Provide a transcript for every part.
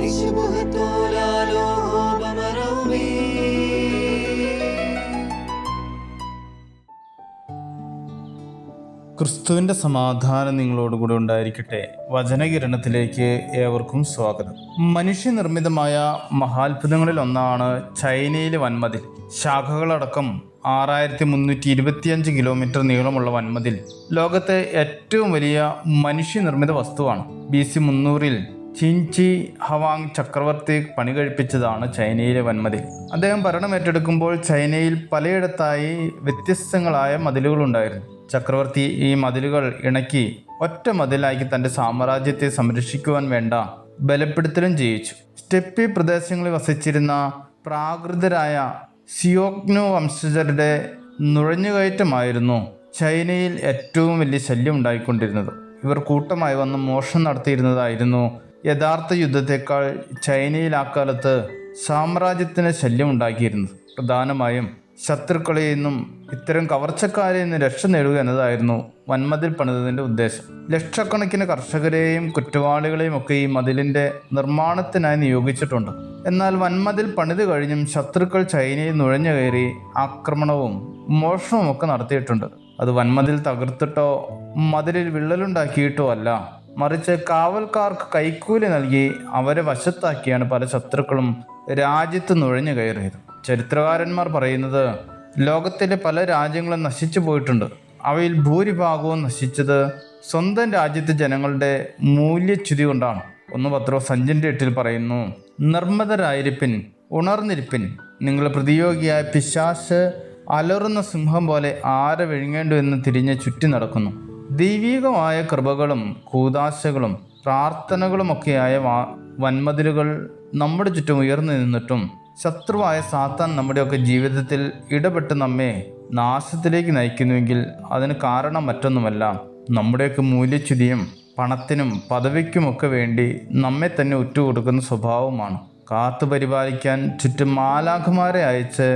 ക്രിസ്തുവിൻ്റെ സമാധാനം നിങ്ങളോടുകൂടെ ഉണ്ടായിരിക്കട്ടെ. വചനകിരണത്തിലേക്ക് ഏവർക്കും സ്വാഗതം. മനുഷ്യനിർമ്മിതമായ മഹാത്ഭുതങ്ങളിൽ ഒന്നാണ് ചൈനയിലെ വൻമതിൽ. ശാഖകളടക്കം 6325 കിലോമീറ്റർ നീളമുള്ള വൻമതിൽ ലോകത്തെ ഏറ്റവും വലിയ മനുഷ്യനിർമ്മിത വസ്തുവാണ്. BC 300-ൽ ചിൻചി ഹവാങ് ചക്രവർത്തി പണി കഴിപ്പിച്ചതാണ് ചൈനയിലെ വൻമതിൽ. അദ്ദേഹം ഭരണമേറ്റെടുക്കുമ്പോൾ ചൈനയിൽ പലയിടത്തായി വ്യത്യസ്തങ്ങളായ മതിലുകളുണ്ടായിരുന്നു. ചക്രവർത്തി ഈ മതിലുകൾ ഇണക്കി ഒറ്റ മതിലാക്കി തൻ്റെ സാമ്രാജ്യത്തെ സംരക്ഷിക്കുവാൻ വേണ്ട ബലപ്പെടുത്തലും ചെയ്യിച്ചു. സ്റ്റെപ്പി പ്രദേശങ്ങളിൽ വസിച്ചിരുന്ന പ്രാകൃതരായ സിയോഗ്നോ വംശജരുടെ നുഴഞ്ഞുകയറ്റമായിരുന്നു ചൈനയിൽ ഏറ്റവും വലിയ ശല്യം ഉണ്ടായിക്കൊണ്ടിരുന്നത്. ഇവർ കൂട്ടമായി വന്ന് മോഷണം നടത്തിയിരുന്നതായിരുന്നു യഥാർത്ഥ യുദ്ധത്തെക്കാൾ ചൈനയിൽ ആ കാലത്ത് സാമ്രാജ്യത്തിന് ശല്യം ഉണ്ടാക്കിയിരുന്നത്. പ്രധാനമായും ശത്രുക്കളിൽ നിന്നും ഇത്തരം കവർച്ചക്കാരിൽ നിന്ന് രക്ഷ നേടുക എന്നതായിരുന്നു വൻമതിൽ പണിതതിൻ്റെ ഉദ്ദേശം. ലക്ഷക്കണക്കിന് കർഷകരെയും കുറ്റവാളികളെയും ഒക്കെ ഈ മതിലിൻ്റെ നിർമ്മാണത്തിനായി നിയോഗിച്ചിട്ടുണ്ട്. എന്നാൽ വൻമതിൽ പണിത് കഴിഞ്ഞും ശത്രുക്കൾ ചൈനയിൽ നുഴഞ്ഞു കയറി ആക്രമണവും മോഷണവും ഒക്കെ നടത്തിയിട്ടുണ്ട്. അത് വൻമതിൽ തകർത്തിട്ടോ മതിലിൽ വിള്ളലുണ്ടാക്കിയിട്ടോ അല്ല, മറിച്ച് കാവൽക്കാർക്ക് കൈക്കൂലി നൽകി അവരെ വശത്താക്കിയാണ് പല ശത്രുക്കളും രാജ്യത്ത് നുഴഞ്ഞു കയറിയത്. ചരിത്രകാരന്മാർ പറയുന്നത് ലോകത്തിലെ പല രാജ്യങ്ങളും നശിച്ചു പോയിട്ടുണ്ട്. അവയിൽ ഭൂരിഭാഗവും നശിച്ചത് സ്വന്തം രാജ്യത്തെ ജനങ്ങളുടെ മൂല്യച്യുതി കൊണ്ടാണ്. 1 പത്രോസ് 5:8 പറയുന്നു, നിർമ്മതരായിരിപ്പിൻ, ഉണർന്നിരിപ്പിൻ, നിങ്ങൾ പ്രതിയോഗിയായ പിശാച് അലറുന്ന സിംഹം പോലെ ആരെ വിഴുങ്ങേണ്ടു എന്ന് തിരിഞ്ഞ് ചുറ്റി നടക്കുന്നു. ദൈവികമായ കൃപകളും കൂദാശകളും പ്രാർത്ഥനകളുമൊക്കെയായ വൻമതിലുകൾ നമ്മുടെ ചുറ്റും ഉയർന്നു നിന്നിട്ടും ശത്രുവായ സാത്താൻ നമ്മുടെയൊക്കെ ജീവിതത്തിൽ ഇടപെട്ട് നമ്മെ നാശത്തിലേക്ക് നയിക്കുന്നുവെങ്കിൽ അതിന് കാരണം മറ്റൊന്നുമല്ല, നമ്മുടെയൊക്കെ മൂല്യച്യുതിയും പണത്തിനും പദവിക്കുമൊക്കെ വേണ്ടി നമ്മെ തന്നെ ഉറ്റുകൊടുക്കുന്ന സ്വഭാവമാണ്. കാത്തു പരിപാലിക്കാൻ ചുറ്റും മാലാഖമാരെ അയച്ച്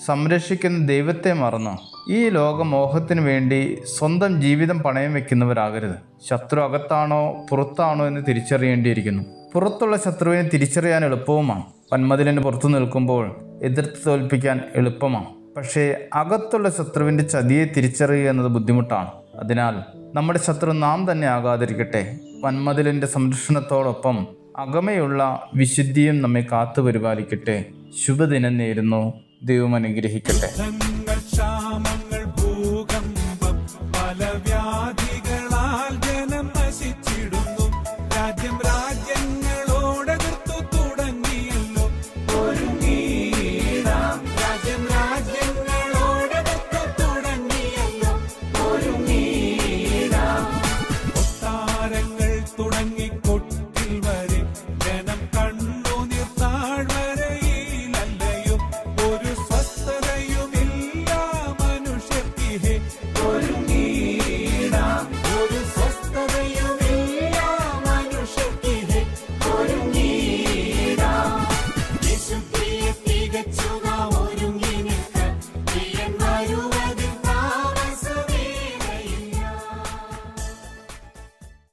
സംരക്ഷിക്കുന്ന ദൈവത്തെ മറന്ന് ഈ ലോകമോഹത്തിന് വേണ്ടി സ്വന്തം ജീവിതം പണയം വെക്കുന്നവരാകരുത്. ശത്രു അകത്താണോ പുറത്താണോ എന്ന് തിരിച്ചറിയേണ്ടിയിരിക്കുന്നു. പുറത്തുള്ള ശത്രുവിനെ തിരിച്ചറിയാൻ എളുപ്പവുമാണ്. വൻമതിലിന് പുറത്തു നിൽക്കുമ്പോൾ എതിർത്ത് തോൽപ്പിക്കാൻ എളുപ്പമാണ്. പക്ഷേ അകത്തുള്ള ശത്രുവിൻ്റെ ചതിയെ തിരിച്ചറിയുക എന്നത് ബുദ്ധിമുട്ടാണ്. അതിനാൽ നമ്മുടെ ശത്രു നാം തന്നെ ആകാതിരിക്കട്ടെ. വൻമതിലിൻ്റെ സംരക്ഷണത്തോടൊപ്പം അകമയുള്ള വിശുദ്ധിയും നമ്മെ കാത്തു പരിപാലിക്കട്ടെ. ശുഭദിനം നേരുന്നു. ദൈവം അനുഗ്രഹിക്കട്ടെ.